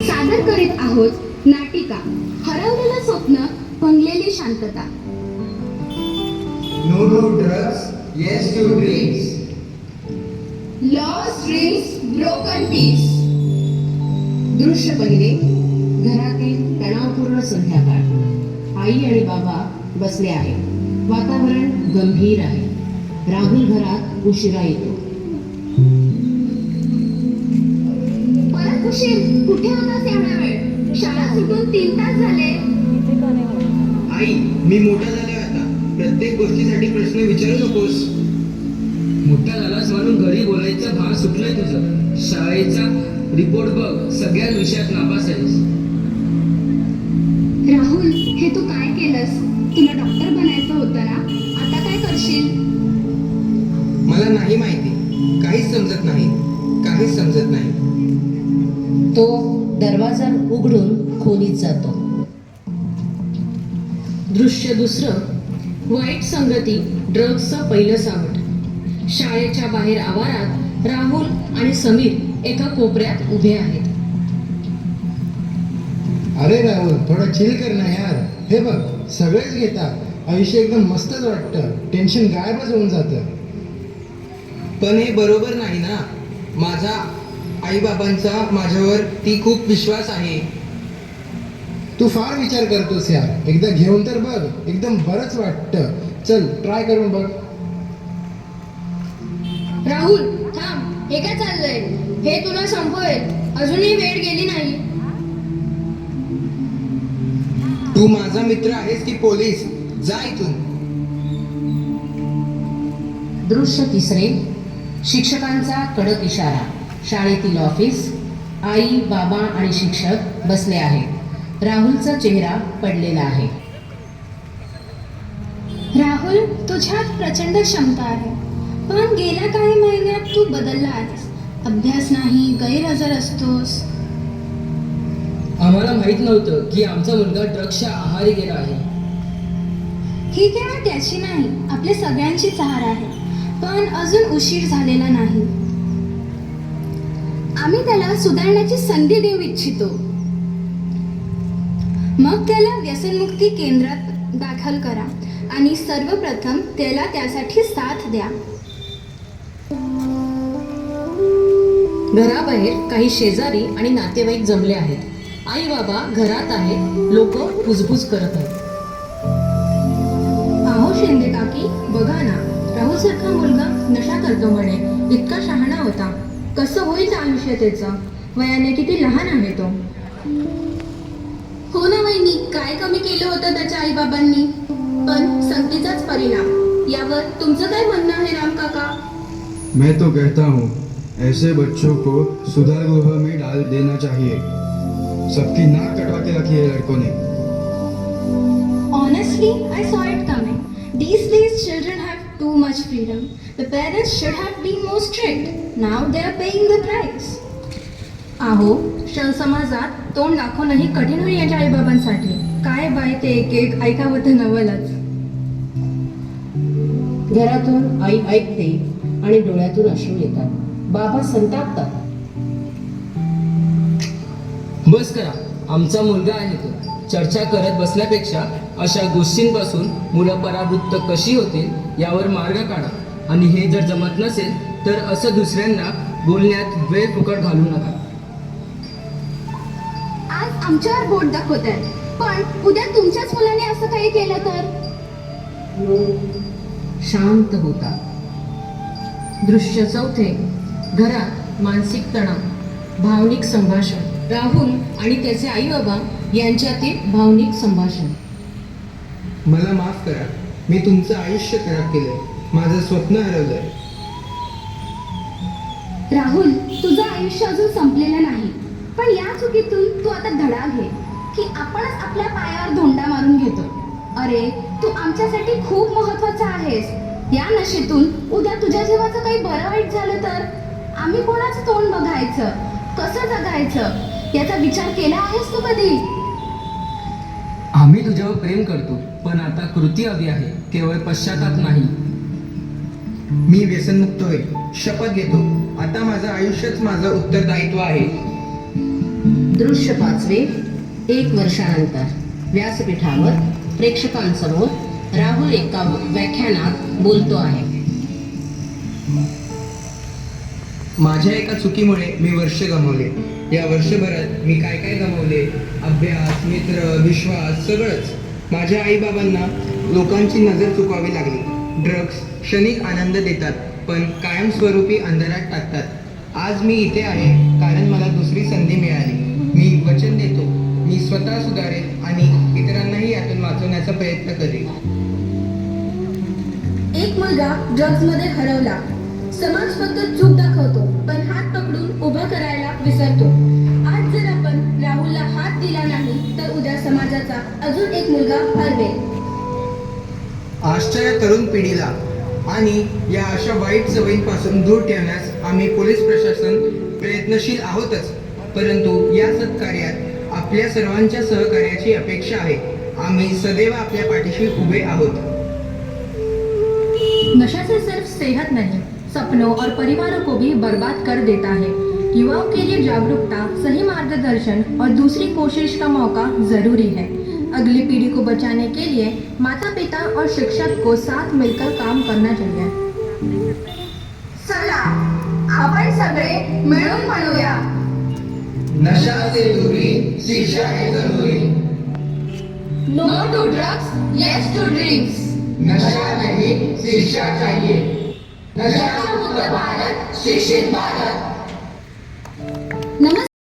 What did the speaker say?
सादर करीत आहोत नाटिका हरवलेलं स्वप्न भंगलेली शांतता. No to drugs, yes to dreams. Lost dreams, broken peace. दृश्य पहिले. घरातील तणावपूर्ण संध्याकाळ. आई आणि बाबा बसले आहे. वातावरण गंभीर आहे. राहुल घरात उशिरा येतो. परत उशीर? कुठे होतास एवढा वेळ? शाळा सुटून 3 तास झाले. आई, मी मोठा झालोय आता. प्रत्येक गोष्टीसाठी प्रश्न विचारू नकोस. मोठा झालास म्हणून घरी बोलायचं भान सुटलंय तुझं. शाळेचा रिपोर्ट बघ, सगळ्या विषयात नापास आहेस. राहुल, हे तू काय केलंस? तुला डॉक्टर बनायचं होतं ना? आता काय करशील? मला नाही माहिती. काहीच समजत नाही. काहीच समजत नाही. तो दरवाजा उघडून खोलीत जातो. दृश्य दुसरं. वाईट संगती, ड्रग्सचं पहिलं सावट. शाळेच्या बाहेर आवारात राहुल आणि समीर एका कोपऱ्यात उभे आहेत. अरे राहुल, थोडा चिल कर ना यार. हे बघ, सगळेच घेतात. आयुष्य एकदम मस्तच वाटतं. टेन्शन गायबच होऊन जातं. पण हे बरोबर नाही ना. माझा आईबाबांचा माझ्यावर ती खूप विश्वास आहे. तू फार विचार करतोस यार. एकदा घेऊन तर बघ, एकदम बरंच वाटतं. चल, ट्राय करून बघ. राहुल थांब. हे काय चाललंय? हे तुला संपवेल. अजूनही वेळ गेली नाही. तू माझा मित्र आहेस की पोलीस? जा इथून. दृश्य तिसरे. शिक्षकांचा कडक इशारा. शाळेतील ऑफिस. आई, बाबा आणि शिक्षक बसले आहेत. राहुलचा चेहरा पडलेला आहे. राहुल, तुझ्यात प्रचंड क्षमता आहे, पण गेल्या काही महिन्यात तू बदलला आहेस. अभ्यास नाही, गैरहजर असतोस. आम्हाला माहित नव्हतं की आमचा मुलगा ड्रग्सच्या आहारी गेला आहे. ही केवळ त्याची नाही, आपल्या सगळ्यांचीच हार आहे. पण अजून उशीर झालेला नाही. आम्ही त्याला सुधारण्याची संधी देऊ इच्छितो. मग त्याला व्यसनमुक्ती केंद्रात दाखल करा आणि सर्वप्रथम त्याला त्यासाठी साथ द्या. घराबाहेर काही शेजारी आणि नातेवाईक जमले आहेत. आई बाबा घरात आहेत. लोक फुसफुस करत आहेत. अहो शिंदे काकी, बघा ना, राहुल सारखा मुलगा नशा करतो म्हणे. इतका शहाणा होता. कसं होईल आयुष्य त्याचं? वयाने किती लहान आहे तो. हो ना वहिनी, काय कमी केलं होतं त्याच्या आईबाबांनी? पण संगतीचाच परिणाम. यावर तुमचं काय म्हणणं आहे राम काका? मैं तो कहता हूँ ऐसे बच्चों को सुधार गृह में डाल देना चाहिए. सबकी नाक कटवा के रखी है लड़कों ने. Honestly, I saw it coming. These days children have too much freedom. The parents should have been more strict. Now they are paying the price. अहो, समाजात तोंड दाखवणंही कठीण होईल याच्या आईबाबांसाठी. काय बाय ते एक एक ऐकावं तर नवलच. घरातून आई ऐकते आणि डोळ्यातून अश्रू येतात. बाबा संतापतात. बस करा, आमचा मुलगा आहे तो. चर्चा करत बसण्यापेक्षा अशा गोष्टींपासून मुलं परावृत्त कशी होतील यावर मार्ग काढा. आणि हे जर जमत नसेल तर असं दुसऱ्यांना बोलण्यात वेळ फुकट घालू नका. आज आमच्यावर बोट दाखवत आहे, पण उद्या तुमच्याच मुलाने असं काही केलं तर? शांत होता. दृश्य चौथे. घरात मानसिक तणाव, भावनिक संभाषण. राहुल आणि त्याचे आई बाबा यांच्यातील भावनिक संभाषण. मला माफ करा. मी तुमचं आयुष्य खराब केलंय. माझं स्वप्न हरवलंय. राहुल, तुझं आयुष्य अजून संपलेलं नाही. पण या चुकीतून तू आता धडा घे की आपणच आपल्या पायावर धोंडा मारून घेतो. अरे, तू आमच्यासाठी खूप महत्वाचा आहेस. या नशेतून उद्या तुझ्या जीवाचं काही बरं वाईट झालं तर आम्ही कोणाचं तोंड बघायचं? कसं जगायचं? याचा विचार केला आहेस तू कधी? आम्ही तुझ्यावर प्रेम करतो, पण आता कृती हवी आहे, केवळ पश्चाताप नाही. मी व्यसनमुक्त होईल. शपथ घेतो. आता माझं आयुष्यच माझं उत्तरदायित्व आहे. दृश्य 5 1 वर्षानंतर व्यासपीठावर प्रेक्षकांसमोर राहुल एका व्याख्यानात बोलतो आहे. माझ्या एका चुकीमुळे मी वर्ष गमावले. या वर्षभरात मी काय काय गमावले? अभ्यास, मित्र, विश्वास, सगळंच. माझ्या आईबाबांना लोकांची नजर चुकवावी लागली. ड्रग्ज क्षणिक आनंद देतात पण कायमस्वरूपी अंधारात टाकतात. आज मी इथे आहे कारण मला दुसरी संधी मिळाली. मी वचन देतो मी स्वतः सुधारेल आणि इतरांनाही यातून वाचवण्याचा प्रयत्न करेन. एक मुलगा ड्रग्जमध्ये हरवला. समाज फक्त चूक दाखवतो पण हात पकडून उभं करायला विसरतो. आज जर आपण राहुलला हात दिला नाही तर उद्या समाजाचा अजून एक मुलगा हरवेल. आजच्या या तरुण पिढीला आणि या अशा वाईट सवयींपासून दूर ठेवण्यास आम्ही पोलीस प्रशासन प्रयत्नशील आहोतच, परंतु या सत्कार्यात आपल्या सर्वांच्या सहकार्याची अपेक्षा आहे. आम्ही सदैव आपल्या पाठीशी उभे आहोत. नशा से सिर्फ सेहत नहीं, सपनों और परिवारों को भी बर्बाद कर देता है. युवाओं के लिए जागरूकता, सही मार्गदर्शन और दूसरी कोशिश का मौका जरूरी है. अगली पीढ़ी को बचाने के लिए माता पिता और शिक्षक को साथ मिलकर काम करना चाहिए. चला आपण सगळे मिळून म्हणूया, नशा से दूरी, शिक्षा है जरूरी. No to drugs, yes to dreams. नशा नहीं, शिक्षा चाहिए. नशा मुक्त भारत, शिक्षित भारत.